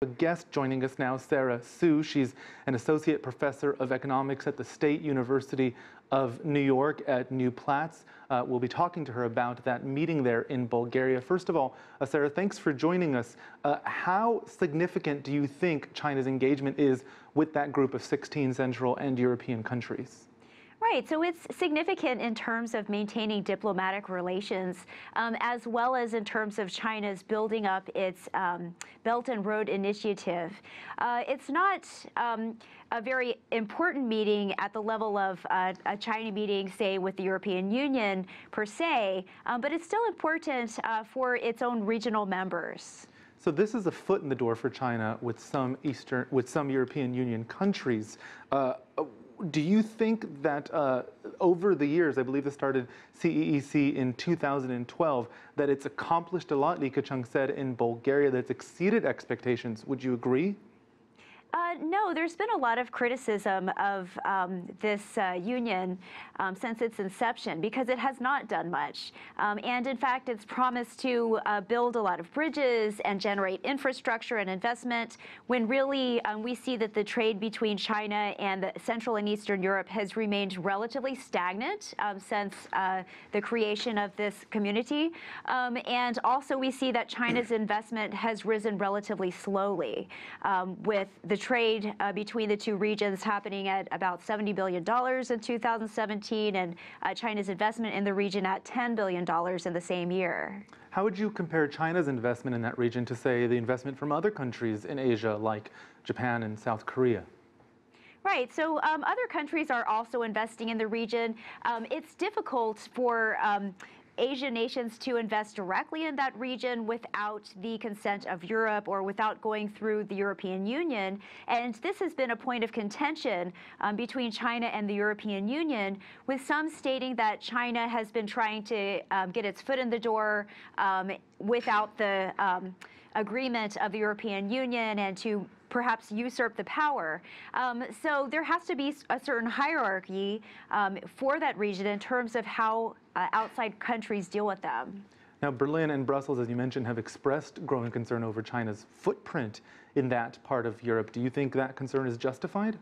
A guest joining us now, Sara Hsu. She's an associate professor of economics at the State University of New York at New Paltz. We'll be talking to her about that meeting there in Bulgaria. First of all, Sara, thanks for joining us. How significant do you think China's engagement is with that group of 16 Central and European countries? Right, so it's significant in terms of maintaining diplomatic relations, as well as in terms of China's building up its Belt and Road Initiative. It's not a very important meeting at the level of a China meeting, say, with the European Union per se, but it's still important for its own regional members. So this is a foot in the door for China with some European Union countries. Do you think that over the years, I believe this started CEEC in 2012, that it's accomplished a lot, Li Keqiang said, in Bulgaria, that it's exceeded expectations? Would you agree? No, there's been a lot of criticism of this union since its inception because it has not done much. And in fact, it's promised to build a lot of bridges and generate infrastructure and investment when really we see that the trade between China and Central and Eastern Europe has remained relatively stagnant since the creation of this community. And also we see that China's investment has risen relatively slowly with the trade between the two regions happening at about $70 billion in 2017 and China's investment in the region at $10 billion in the same year. How would you compare China's investment in that region to, say, the investment from other countries in Asia like Japan and South Korea? Right, so other countries are also investing in the region. It's difficult for Asian nations to invest directly in that region without the consent of Europe or without going through the European Union. And this has been a point of contention between China and the European Union, with some stating that China has been trying to get its foot in the door without the agreement of the European Union and to perhaps usurp the power. So there has to be a certain hierarchy for that region in terms of how outside countries deal with them. Now, Berlin and Brussels, as you mentioned, have expressed growing concern over China's footprint in that part of Europe. Do you think that concern is justified?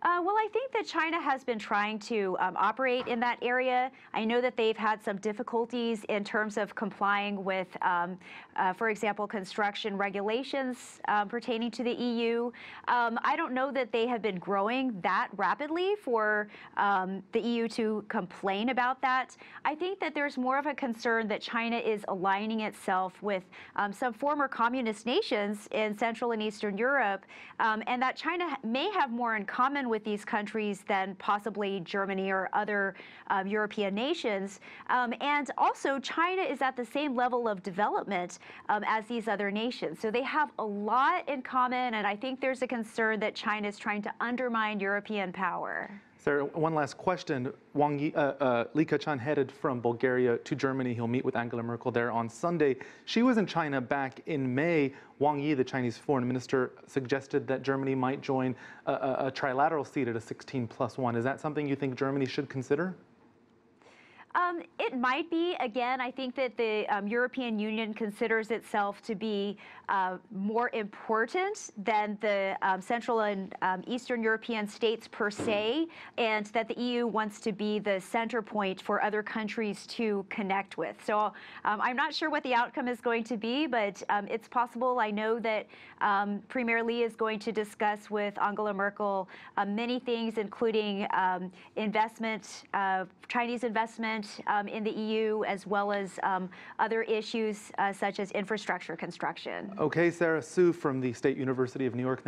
Well, I think that China has been trying to operate in that area. I know that they've had some difficulties in terms of complying with, for example, construction regulations pertaining to the EU. I don't know that they have been growing that rapidly for the EU to complain about that. I think that there's more of a concern that China is aligning itself with some former communist nations in Central and Eastern Europe, and that China may have more in common with these countries than possibly Germany or other European nations. And also, China is at the same level of development as these other nations. So they have a lot in common, and I think there's a concern that China is trying to undermine European power. Sara, one last question. Li Keqiang headed from Bulgaria to Germany. He'll meet with Angela Merkel there on Sunday. She was in China back in May. Wang Yi, the Chinese foreign minister, suggested that Germany might join a trilateral seat at a 16+1. Is that something you think Germany should consider? It might be. Again, I think that the European Union considers itself to be more important than the Central and Eastern European states per se, and that the EU wants to be the center point for other countries to connect with. So I'm not sure what the outcome is going to be, but it's possible. I know that Premier Li is going to discuss with Angela Merkel many things, including investment, Chinese investment in the EU, as well as other issues such as infrastructure construction. Okay, Sara Hsu from the State University of New York.